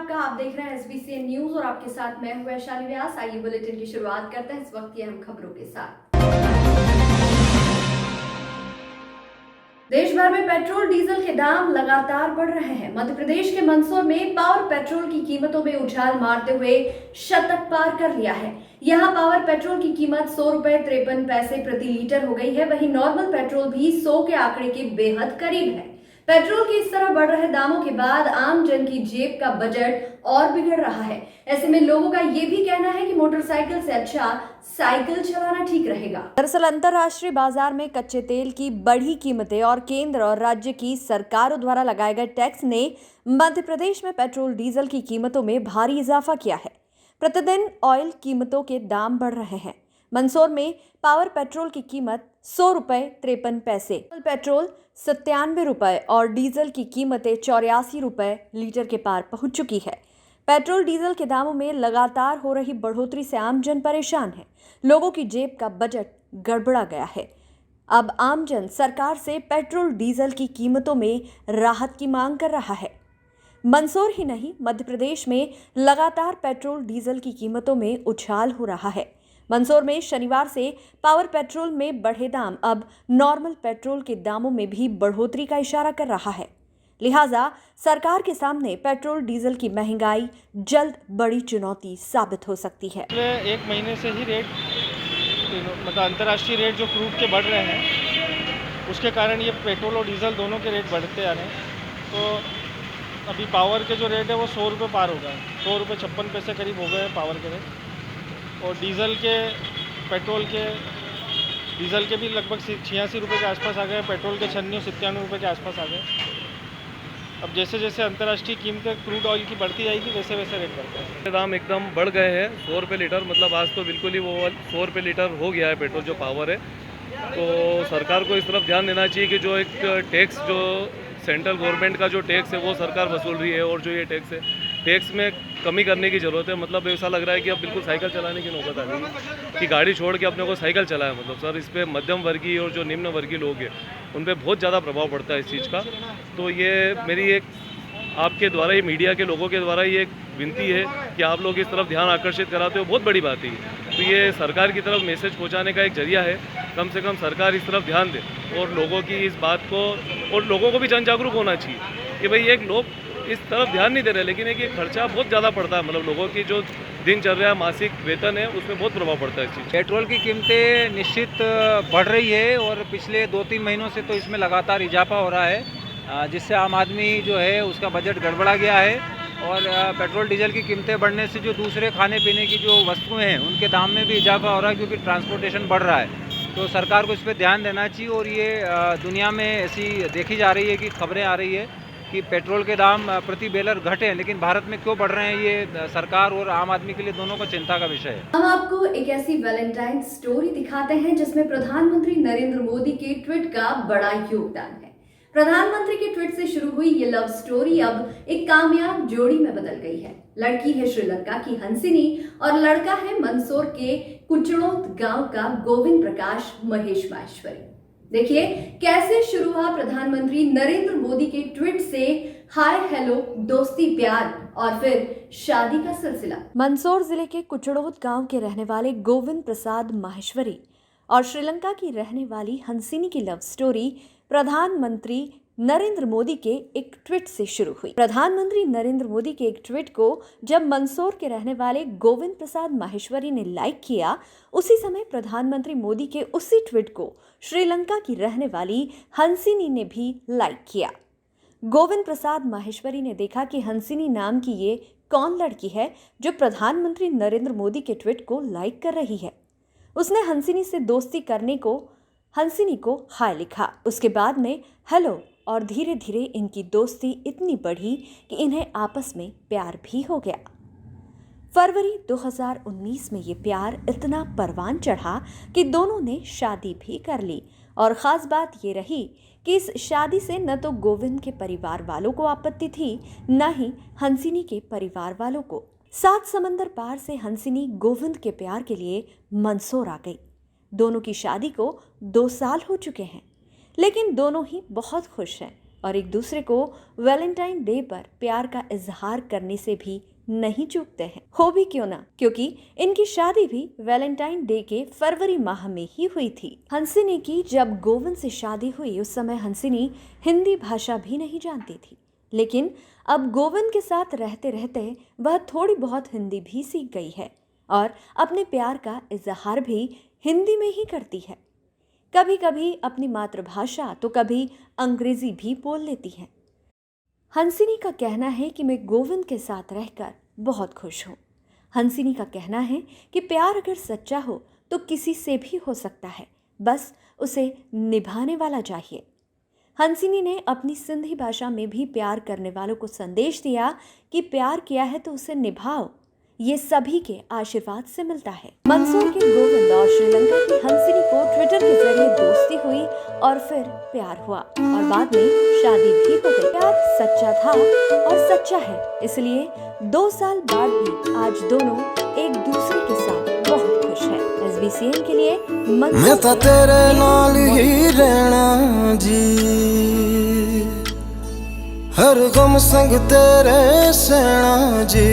आपका। आप देख रहे हैं एसबीसी न्यूज और आपके साथ मैं हूं वैशाली व्यास। आइए बुलेटिन की शुरुआत करते हैं इस वक्त की अहम खबरों के साथ। देश भर में पेट्रोल डीजल के दाम लगातार बढ़ रहे हैं। मध्य प्रदेश के मंदसौर में पावर पेट्रोल की कीमतों में उछाल मारते हुए शतक पार कर लिया है। यहां पावर पेट्रोल की कीमत 100 रुपए 53 पैसे प्रति लीटर हो गई है। वहीं नॉर्मल पेट्रोल भी 100 के आंकड़े के बेहद करीब है। पेट्रोल के इस तरह बढ़ रहे दामों के बाद आम जन की जेब का बजट और बिगड़ रहा है। ऐसे में लोगों का ये भी कहना है कि मोटरसाइकिल से अच्छा साइकिल चलाना ठीक रहेगा। दरअसल अंतर्राष्ट्रीय बाजार में कच्चे तेल की बढ़ी कीमतें और केंद्र और राज्य की सरकारों द्वारा लगाए गए टैक्स ने मध्य प्रदेश में पेट्रोल डीजल की कीमतों में भारी इजाफा किया है। प्रतिदिन ऑयल कीमतों के दाम बढ़ रहे हैं। मंदसौर में पावर पेट्रोल की कीमत 100 रुपए 53 पैसे, पेट्रोल 97 रुपए और डीजल की कीमतें 84 रुपए लीटर के पार पहुंच चुकी है। पेट्रोल डीजल के दामों में लगातार हो रही बढ़ोतरी से आमजन परेशान है। लोगों की जेब का बजट गड़बड़ा गया है। अब आमजन सरकार से पेट्रोल डीजल की कीमतों में राहत की मांग कर रहा है। मंदसौर ही नहीं, मध्य प्रदेश में लगातार पेट्रोल डीजल की कीमतों में उछाल हो रहा है। मंदसौर में शनिवार से पावर पेट्रोल में बढ़े दाम अब नॉर्मल पेट्रोल के दामों में भी बढ़ोतरी का इशारा कर रहा है। लिहाजा सरकार के सामने पेट्रोल डीजल की महंगाई जल्द बड़ी चुनौती साबित हो सकती है। पिछले एक महीने से ही रेट मतलब अंतर्राष्ट्रीय रेट जो क्रूड के बढ़ रहे हैं, उसके कारण ये पेट्रोल और डीजल दोनों के रेट बढ़ते आ रहे हैं। तो अभी पावर के जो रेट है वो 100 रुपये पार हो गए हैं। 100 रुपये 56 पैसे करीब हो गए हैं पावर के रेट। और डीजल के डीजल के भी लगभग 86 रुपये के आसपास आ गए। पेट्रोल के 96-97 रुपये के आसपास आ गए। अब जैसे जैसे अंतर्राष्ट्रीय कीमतें क्रूड ऑयल की बढ़ती जाएगी वैसे वैसे रेट बढ़ते हैं। दाम एकदम बढ़ गए हैं। 100 रुपये लीटर, मतलब आज तो बिल्कुल ही वो 100 रुपये लीटर हो गया है पेट्रोल जो पावर है। तो सरकार को इस तरफ ध्यान देना चाहिए कि जो एक टैक्स जो सेंट्रल गवर्नमेंट का जो टैक्स है वो सरकार वसूल रही है, और जो ये टैक्स है, टैक्स में कमी करने की ज़रूरत है। मतलब ऐसा लग रहा है कि अब बिल्कुल साइकिल चलाने की नौबत आ गई है कि गाड़ी छोड़ के अपने को साइकिल चलाए। मतलब सर, इस पर मध्यम वर्गीय और जो निम्न वर्गीय लोग हैं उन पर बहुत ज़्यादा प्रभाव पड़ता है इस चीज़ का। तो ये मेरी एक आपके द्वारा, ये मीडिया के लोगों के द्वारा ये एक विनती है कि आप लोग इस तरफ ध्यान आकर्षित कराते हो, बहुत बड़ी बात है। तो ये सरकार की तरफ मैसेज पहुंचाने का एक जरिया है। कम से कम सरकार इस तरफ ध्यान दे और लोगों की इस बात को, और लोगों को भी जन जागरूक होना चाहिए कि भाई एक लोग इस तरफ ध्यान नहीं दे रहे, लेकिन एक ये खर्चा बहुत ज़्यादा पड़ता है। मतलब लोगों की जो दिनचर्या, मासिक वेतन है, उसमें बहुत प्रभाव पड़ता है इस चीज़। पेट्रोल की कीमतें निश्चित बढ़ रही है और पिछले 2-3 महीनों से तो इसमें लगातार इजाफा हो रहा है, जिससे आम आदमी जो है उसका बजट गड़बड़ा गया है। और पेट्रोल डीजल की कीमतें बढ़ने से जो दूसरे खाने पीने की जो वस्तुएं हैं उनके दाम में भी इजाफा हो रहा है, क्योंकि ट्रांसपोर्टेशन बढ़ रहा है। तो सरकार को इस पर ध्यान देना चाहिए। और ये दुनिया में ऐसी देखी जा रही है कि खबरें आ रही है कि पेट्रोल के दाम प्रति बैरल घटे हैं, लेकिन भारत में क्यों बढ़ रहे हैं, ये सरकार और आम आदमी के लिए दोनों को चिंता का विषय है। हम आपको एक ऐसी वैलेंटाइन स्टोरी दिखाते हैं जिसमें प्रधानमंत्री नरेंद्र मोदी के ट्वीट का बड़ा योगदान है। प्रधानमंत्री के ट्वीट से शुरू हुई ये लव स्टोरी अब एक कामयाब जोड़ी में बदल गई है। लड़की है श्रीलंका की हंसिनी और लड़का है मंदसौर के कुचड़ोत गांव का गोविंद प्रकाश महेश माहेश्वरी। देखिए कैसे शुरू हुआ प्रधानमंत्री नरेंद्र मोदी के ट्वीट से हाय हेलो दोस्ती प्यार और फिर शादी का सिलसिला। मंदसौर जिले के कुचड़ोत गांव के रहने वाले गोविंद प्रसाद माहेश्वरी और श्रीलंका की रहने वाली हंसिनी की लव स्टोरी प्रधानमंत्री नरेंद्र मोदी के एक ट्वीट से शुरू हुई। प्रधानमंत्री नरेंद्र मोदी के एक ट्वीट को जब मंदसौर के रहने वाले गोविंद प्रसाद माहेश्वरी ने लाइक किया, उसी समय प्रधानमंत्री मोदी के उसी ट्वीट को श्रीलंका की रहने वाली हंसिनी ने भी लाइक किया। गोविंद प्रसाद माहेश्वरी ने देखा कि हंसिनी नाम की ये कौन लड़की है जो प्रधानमंत्री नरेंद्र मोदी के ट्वीट को लाइक कर रही है। उसने हंसिनी से दोस्ती करने को हंसिनी को हाय लिखा, उसके बाद में हेलो, और धीरे धीरे इनकी दोस्ती इतनी बढ़ी कि इन्हें आपस में प्यार भी हो गया। फरवरी 2019 में ये प्यार इतना परवान चढ़ा कि दोनों ने शादी भी कर ली। और ख़ास बात ये रही कि इस शादी से न तो गोविंद के परिवार वालों को आपत्ति थी, न ही हंसिनी के परिवार वालों को। 7 समंदर पार से हंसिनी गोविंद के प्यार के लिए मंदसौर आ गई। दोनों की शादी को 2 साल हो चुके हैं, लेकिन दोनों ही बहुत खुश हैं। और एक दूसरे को वैलेंटाइन डे पर प्यार का इजहार करने से भी नहीं चूकते हैं। हो भी क्यों ना, क्योंकि इनकी शादी भी वैलेंटाइन डे के फरवरी माह में ही हुई थी। हंसिनी की जब गोविंद से शादी हुई उस समय हंसिनी हिंदी भाषा भी नहीं जानती थी, लेकिन अब गोविंद के साथ रहते रहते वह थोड़ी बहुत हिंदी भी सीख गई है और अपने प्यार का इजहार भी हिंदी में ही करती है। कभी कभी अपनी मातृभाषा तो कभी अंग्रेजी भी बोल लेती है। हंसिनी का कहना है कि मैं गोविंद के साथ रहकर बहुत खुश हूँ। हंसिनी का कहना है कि प्यार अगर सच्चा हो तो किसी से भी हो सकता है, बस उसे निभाने वाला चाहिए। हंसिनी ने अपनी सिंधी भाषा में भी प्यार करने वालों को संदेश दिया कि प्यार किया है तो उसे निभाओ, ये सभी के आशीर्वाद से मिलता है। मंसूर के गोविंद और श्रीलंका की हंसिनी को ट्विटर के जरिए दोस्ती हुई और फिर प्यार हुआ और बाद में शादी भी हो गई। प्यार सच्चा था और सच्चा है, इसलिए 2 साल बाद भी आज दोनों एक दूसरे के साथ बहुत खुश है। SBCN के लिए मैं तो तेरे नाल ही रहना जी, हर गम संग तेरे सहना जी।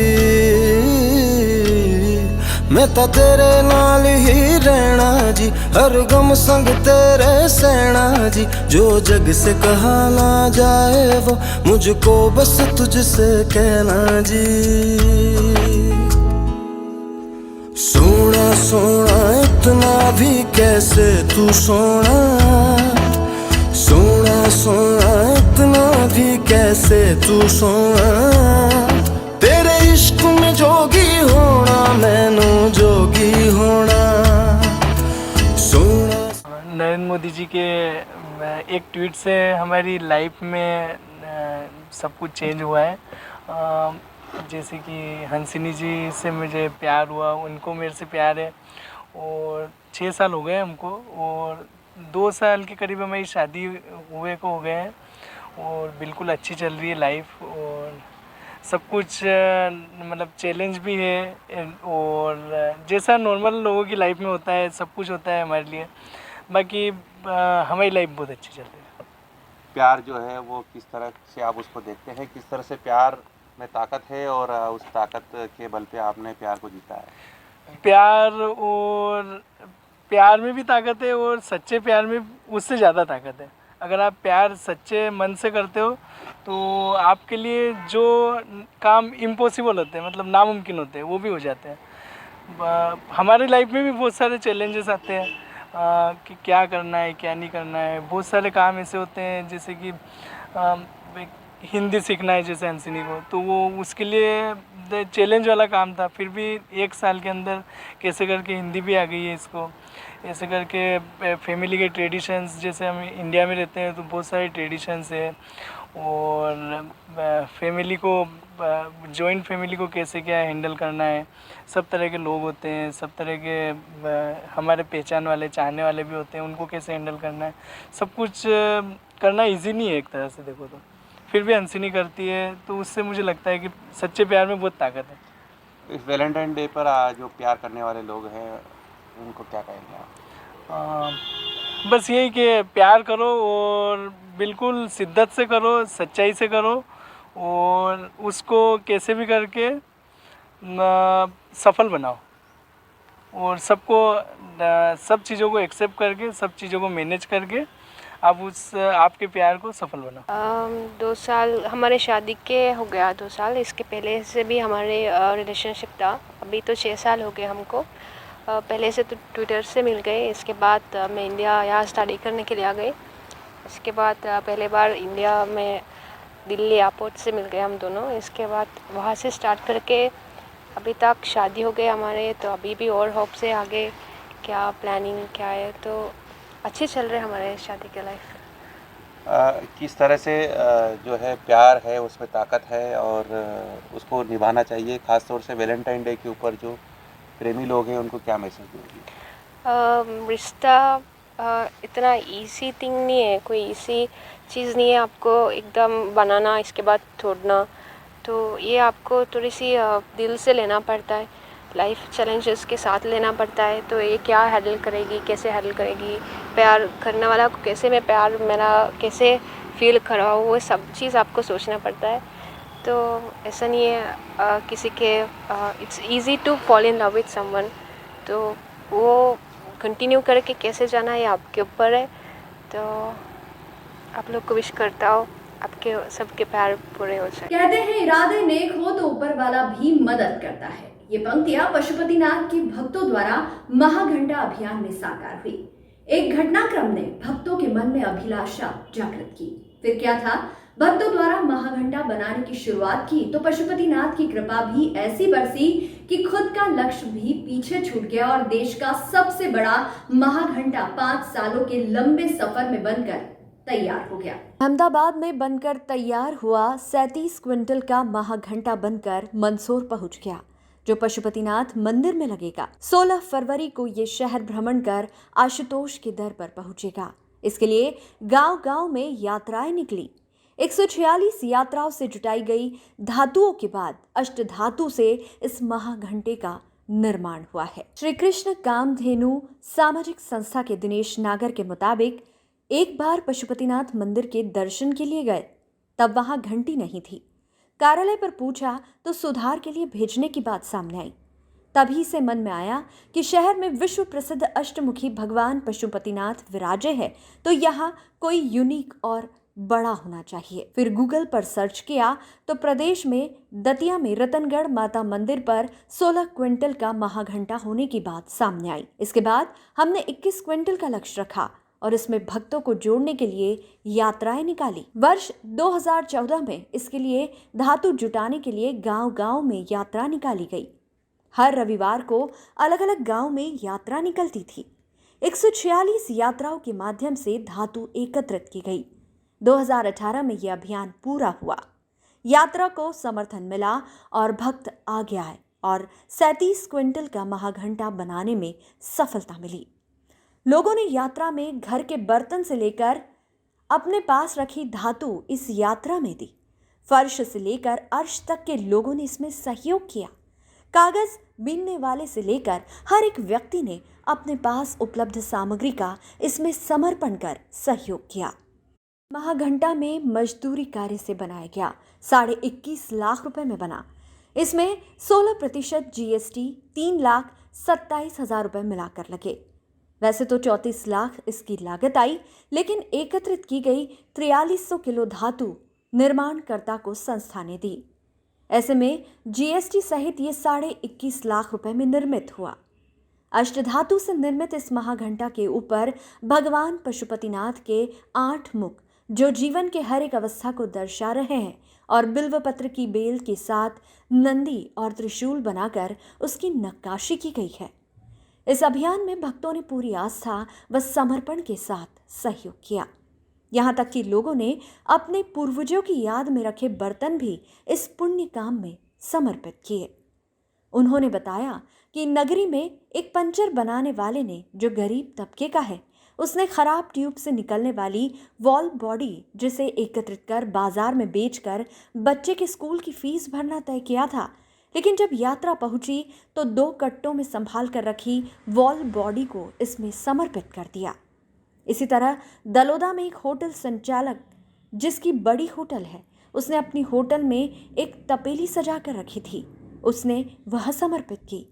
मैं तो तेरे नाल ही रहना जी, हर गम संग तेरे सहना जी। जो जग से कहा ना जाए वो मुझको बस तुझसे कहना जी। सोना सोना इतना भी कैसे तू सोना, सोना सोना इतना भी कैसे तू सोना। तेरे इश्क में जोगी होना, मैनू जोगी होना। सोना नरेंद्र मोदी जी के एक ट्वीट से हमारी लाइफ में सब कुछ चेंज हुआ है। जैसे कि हंसिनी जी से मुझे प्यार हुआ, उनको मेरे से प्यार है और 6 साल हो गए हमको और 2 साल के करीब हमारी शादी हुए को हो गए हैं और बिल्कुल अच्छी चल रही है लाइफ और सब कुछ मतलब चैलेंज भी है और जैसा नॉर्मल लोगों की लाइफ में होता है सब कुछ होता है हमारे लिए। बाकी हमारी लाइफ बहुत अच्छी चल रही है। प्यार जो है वो किस तरह से आप उसको देखते हैं, किस तरह से प्यार में ताकत है और उस ताकत के बल पे आपने प्यार को जीता है? प्यार में भी ताकत है और सच्चे प्यार में उससे ज़्यादा ताकत है। अगर आप प्यार सच्चे मन से करते हो तो आपके लिए जो काम इम्पॉसिबल होते हैं, मतलब नामुमकिन होते हैं, वो भी हो जाते हैं। हमारी लाइफ में भी बहुत सारे चैलेंजेस आते हैं कि क्या करना है क्या नहीं करना है। बहुत सारे काम ऐसे होते हैं जैसे कि हिंदी सीखना है जैसे हंसिनी को, तो वो उसके लिए चैलेंज वाला काम था। फिर भी 1 साल के अंदर कैसे करके हिंदी भी आ गई है इसको। ऐसे करके फैमिली के ट्रेडिशंस, जैसे हम इंडिया में रहते हैं तो बहुत सारे ट्रेडिशंस है और फैमिली को जॉइंट फैमिली को कैसे क्या हैंडल करना है। सब तरह के लोग होते हैं, सब तरह के हमारे पहचान वाले चाहने वाले भी होते हैं, उनको कैसे हैंडल करना है। सब कुछ करना इजी नहीं है एक तरह से देखो तो, फिर भी हंसिनी करती है तो उससे मुझे लगता है कि सच्चे प्यार में बहुत ताकत है। इस वैलेंटाइन डे पर जो प्यार करने वाले लोग हैं उनको क्या कहेंगे आप? बस यही कि प्यार करो और बिल्कुल शिद्दत से करो, सच्चाई से करो और उसको कैसे भी करके सफल बनाओ और सबको सब चीज़ों को एक्सेप्ट करके, सब चीज़ों को मैनेज करके आप आपके प्यार को सफल बनाओ। 2 साल हमारे शादी के हो गया, 2 साल। इसके पहले से भी हमारे रिलेशनशिप था। अभी तो 6 साल हो गए हमको। पहले से तो ट्विटर से मिल गए, इसके बाद मैं इंडिया यहाँ स्टडी करने के लिए आ गई। इसके बाद पहले बार इंडिया में दिल्ली एयरपोर्ट से मिल गए हम दोनों। इसके बाद वहाँ से स्टार्ट करके अभी तक शादी हो गए हमारे। तो अभी भी और होप से आगे क्या प्लानिंग क्या है, तो अच्छे चल रहे हमारे शादी के लाइफ। किस तरह से जो है प्यार है उसमें ताकत है और उसको निभाना चाहिए, ख़ास तौर से वैलेंटाइन डे के ऊपर जो प्रेमी लोग हैं उनको क्या मैसेज दोगे? रिश्ता इतना इजी थिंग नहीं है, कोई इजी चीज़ नहीं है आपको एकदम बनाना इसके बाद छोड़ना। तो ये आपको थोड़ी सी दिल से लेना पड़ता है, लाइफ चैलेंजेस के साथ लेना पड़ता है। तो ये क्या हैंडल करेगी, कैसे हैंडल करेगी, प्यार करने वाला को कैसे मैं प्यार मेरा कैसे फील करा हो, वो सब चीज़ आपको सोचना पड़ता है। तो ऐसा नहीं है किसी के it's easy to fall in love with someone, तो वो कंटिन्यू करके कैसे जाना है आपके ऊपर है। तो आप लोग को विश करता हो आपके सबके प्यार पूरे हो जाए। कहते हैं इरादे नेक हो तो ऊपर वाला भी मदद करता है। ये पंक्तियां पशुपतिनाथ के भक्तों द्वारा महाघंटा अभियान में साकार हुई। एक घटनाक्रम ने भक्तों के मन में अभिलाषा जागृत की। फिर क्या था, भक्तों द्वारा महाघंटा बनाने की शुरुआत की तो पशुपतिनाथ की कृपा भी ऐसी बरसी कि खुद का लक्ष्य भी पीछे छूट गया और देश का सबसे बड़ा महाघंटा 5 सालों के लंबे सफर में बनकर तैयार हो गया। अहमदाबाद में बनकर तैयार हुआ 37 क्विंटल का महाघंटा बनकर मंदसौर पहुंच गया, जो पशुपतिनाथ मंदिर में लगेगा। 16 फरवरी को ये शहर भ्रमण कर आशुतोष के दर पर पहुंचेगा। इसके लिए गांव-गांव में यात्राएं निकली। 146 यात्राओं से जुटाई गई धातुओं के बाद अष्टधातु से इस महाघंटे का निर्माण हुआ है। श्री कृष्ण कामधेनु सामाजिक संस्था के दिनेश नागर के मुताबिक एक बार पशुपतिनाथ मंदिर के दर्शन के लिए गए, तब वहां घंटी नहीं थी। कार्यालय पर पूछा तो सुधार के लिए भेजने की बात सामने आई। तभी से मन में आया कि शहर में विश्व प्रसिद्ध अष्टमुखी भगवान पशुपतिनाथ विराजे हैं, तो यहाँ कोई यूनिक और बड़ा होना चाहिए। फिर गूगल पर सर्च किया तो प्रदेश में दतिया में रतनगढ़ माता मंदिर पर 16 क्विंटल का महाघंटा होने की बात सामने आई। इसके बाद हमने 21 क्विंटल का लक्ष्य रखा और इसमें भक्तों को जोड़ने के लिए यात्राएं निकाली। वर्ष 2014 में इसके लिए धातु जुटाने के लिए गांव-गांव में यात्रा निकाली गई। हर रविवार को अलग अलग गांव में यात्रा निकलती थी। 146 यात्राओं के माध्यम से धातु एकत्रित की गई। 2018 में यह अभियान पूरा हुआ। यात्रा को समर्थन मिला और भक्त आगे आए और 37 क्विंटल का महाघंटा बनाने में सफलता मिली। लोगों ने यात्रा में घर के बर्तन से लेकर अपने पास रखी धातु इस यात्रा में दी। फर्श से लेकर अर्श तक के लोगों ने इसमें सहयोग किया। कागज बीनने वाले से लेकर हर एक व्यक्ति ने अपने पास उपलब्ध सामग्री का इसमें समर्पण कर सहयोग किया। महाघंटा में मजदूरी कार्य से बनाया गया। 21.5 लाख रुपए में बना। इसमें 16% GST 3,27,000 रुपए मिलाकर लगे। वैसे तो 34 लाख इसकी लागत आई, लेकिन एकत्रित की गई 4300 किलो धातु निर्माणकर्ता को संस्था ने दी। ऐसे में GST सहित ये 21.5 लाख रुपए में निर्मित हुआ। अष्टधातु से निर्मित इस महाघंटा के ऊपर भगवान पशुपतिनाथ के 8 मुख, जो जीवन के हर एक अवस्था को दर्शा रहे हैं, और बिल्वपत्र की बेल के साथ नंदी और त्रिशूल बनाकर उसकी नक्काशी की गई है। इस अभियान में भक्तों ने पूरी आस्था व समर्पण के साथ सहयोग किया। यहाँ तक कि लोगों ने अपने पूर्वजों की याद में रखे बर्तन भी इस पुण्य काम में समर्पित किए। उन्होंने बताया कि नगरी में एक पंचर बनाने वाले ने, जो गरीब तबके का है, उसने खराब ट्यूब से निकलने वाली वॉल बॉडी जिसे एकत्रित कर बाजार में बेचकर बच्चे के स्कूल की फीस भरना तय किया था, लेकिन जब यात्रा पहुंची तो 2 कट्टों में संभाल कर रखी वॉल बॉडी को इसमें समर्पित कर दिया। इसी तरह दलोदा में एक होटल संचालक, जिसकी बड़ी होटल है, उसने अपनी होटल में एक तपेली सजा कर रखी थी, उसने वह समर्पित की।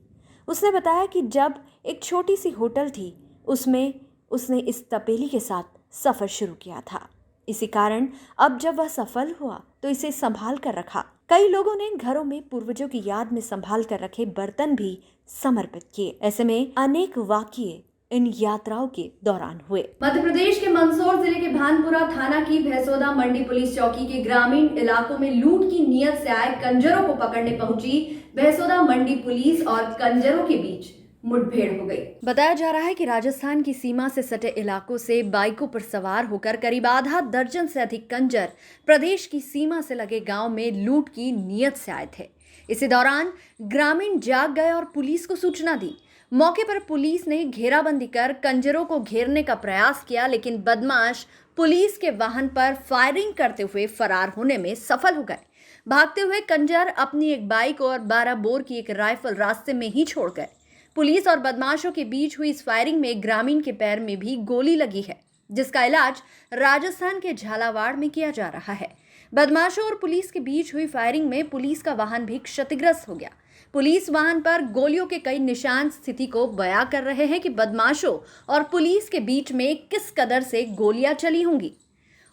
उसने बताया कि जब एक छोटी सी होटल थी, उसमें उसने इस तपेली के साथ सफ़र शुरू किया था। इसी कारण अब जब वह सफल हुआ तो इसे संभाल कर रखा। कई लोगों ने घरों में पूर्वजों की याद में संभाल कर रखे बर्तन भी समर्पित किए। ऐसे में अनेक वाकये इन यात्राओं के दौरान हुए। मध्य प्रदेश के मंदसौर जिले के भानपुरा थाना की भैसोदा मंडी पुलिस चौकी के ग्रामीण इलाकों में लूट की नीयत से आए कंजरों को पकड़ने पहुंची भैसोदा मंडी पुलिस और कंजरों के बीच मुठभेड़ हो गई। बताया जा रहा है कि राजस्थान की सीमा से सटे इलाकों से बाइकों पर सवार होकर करीब आधा दर्जन से अधिक कंजर प्रदेश की सीमा से लगे गांव में लूट की नीयत से आए थे। इसी दौरान ग्रामीण जाग गए और पुलिस को सूचना दी। मौके पर पुलिस ने घेराबंदी कर कंजरों को घेरने का प्रयास किया, लेकिन बदमाश पुलिस के वाहन पर फायरिंग करते हुए फरार होने में सफल हो गए। भागते हुए कंजर अपनी एक बाइक और 12 बोर की एक राइफल रास्ते में ही छोड़ गए। पुलिस और बदमाशों के बीच हुई इस फायरिंग में ग्रामीण के पैर में भी गोली लगी है। जिसका इलाज राजस्थान के झालावाड़ में किया जा रहा है। बदमाशों और पुलिस के बीच हुई फायरिंग में पुलिस का वाहन भी क्षतिग्रस्त हो गया। पुलिस वाहन पर गोलियों के कई निशान स्थिति को बयां कर रहे हैं कि बदमाशों और पुलिस के बीच में किस कदर से गोलियां चली होंगी।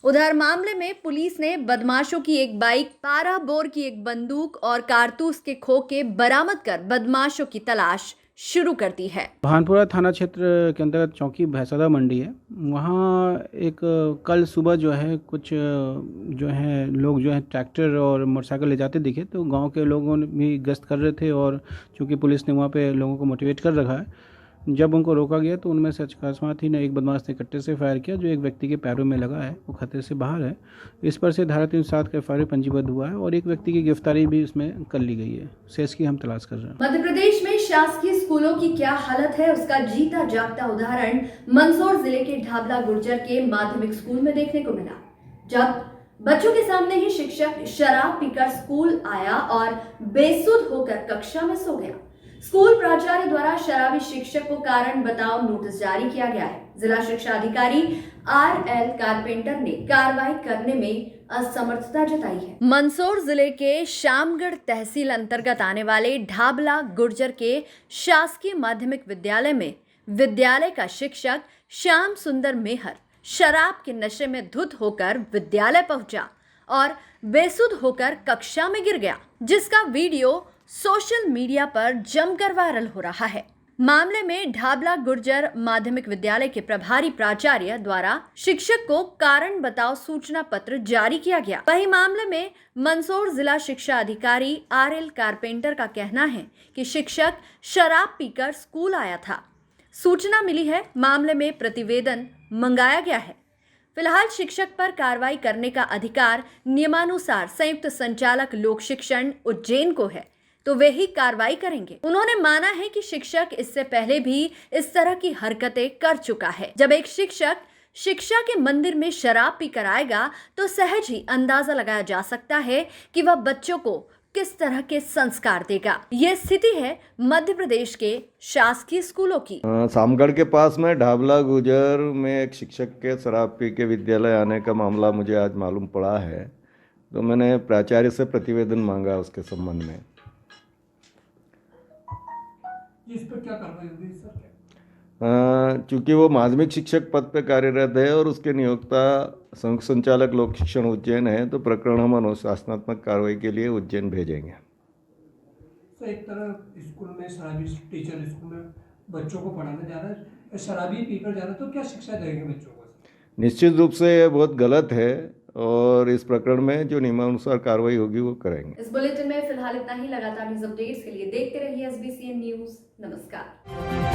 उधर मामले में पुलिस ने बदमाशों की एक बाइक, 12 बोर की एक बंदूक और कारतूस के खोखे बरामद कर बदमाशों की तलाश शुरू कर दी है। भानपुरा थाना क्षेत्र के अंतर्गत चौकी भैंसदा मंडी है। वहाँ एक कल सुबह जो है कुछ जो है लोग जो है ट्रैक्टर और मोटरसाइकिल ले जाते दिखे, तो गांव के लोगों ने भी गश्त कर रहे थे और चूँकि पुलिस ने वहाँ पे लोगों को मोटिवेट कर रखा है, जब उनको रोका गया तो उनमें से अकस्मात ही ने एक बदमाश ने कट्टे से फायर किया जो एक व्यक्ति के पैरों में लगा है, वो खतरे से बाहर है। इस पर से धारा 307 का FIR पंजीबद्ध हुआ है और एक व्यक्ति की गिरफ्तारी भी इसमें कर ली गई है। शेष की हम तलाश कर रहे हैं। मध्य प्रदेश में शासकीय स्कूलों की क्या हालत है, उसका जीता जागता उदाहरण मंदसौर जिले के ढाबला गुर्जर के माध्यमिक स्कूल में देखने को मिला, जब बच्चों के सामने ही शिक्षक शराब पीकर स्कूल आया और बेसुध होकर कक्षा में सो गया। स्कूल प्राचार्य द्वारा शराबी शिक्षक को कारण बताओ नोटिस जारी किया गया है। जिला शिक्षा अधिकारी RL कारपेंटर ने कार्रवाई करने में असमर्थता जताई है। मंदसौर जिले के शामगढ़ तहसील अंतर्गत आने वाले ढाबला गुर्जर के शासकीय माध्यमिक विद्यालय में विद्यालय का शिक्षक श्याम सुंदर मेहर शराब के नशे में धुत होकर विद्यालय पहुंचा और बेसुध होकर कक्षा में गिर गया, जिसका वीडियो सोशल मीडिया पर जमकर वायरल हो रहा है। मामले में ढाबला गुर्जर माध्यमिक विद्यालय के प्रभारी प्राचार्य द्वारा शिक्षक को कारण बताओ सूचना पत्र जारी किया गया। वहीं मामले में मंदसौर जिला शिक्षा अधिकारी RL कारपेंटर का कहना है कि शिक्षक शराब पीकर स्कूल आया था। सूचना मिली है, मामले में प्रतिवेदन मंगाया गया है। फिलहाल शिक्षक पर कार्रवाई करने का अधिकार नियमानुसार संयुक्त संचालक लोक शिक्षण उज्जैन को है, तो वे ही कार्रवाई करेंगे। उन्होंने माना है कि शिक्षक इससे पहले भी इस तरह की हरकतें कर चुका है। जब एक शिक्षक शिक्षा के मंदिर में शराब पीकर आएगा तो सहज ही अंदाजा लगाया जा सकता है कि वह बच्चों को किस तरह के संस्कार देगा। ये स्थिति है मध्य प्रदेश के शासकीय स्कूलों की। सामगढ़ के पास में ढाबला गुर्जर में एक शिक्षक के शराब पी के विद्यालय आने का मामला मुझे आज मालूम पड़ा है, तो मैंने प्राचार्य से प्रतिवेदन मांगा उसके संबंध में। इस पर क्या कार्रवाई होगी सर? चूँकि वो माध्यमिक शिक्षक पद पर कार्यरत है और उसके नियोक्ता संयुक्त संचालक लोक शिक्षण उज्जैन है, तो प्रकरण हम अनुशासनात्मक कार्रवाई के लिए उज्जैन भेजेंगे। सर, एक तरह स्कूल में शराबी टीचर स्कूल में बच्चों को पढ़ाने जा रहा है, शराबी पीकर जा रहा है, तो क्या शिक्षा देंगे बच्चों को? निश्चित रूप से ये बहुत गलत है और इस प्रकरण में जो नियमानुसार कार्रवाई होगी वो करेंगे। इस बुलेटिन में फिलहाल इतना ही। लगातार न्यूज अपडेट्स के लिए देखते रहिए SBCN न्यूज। नमस्कार।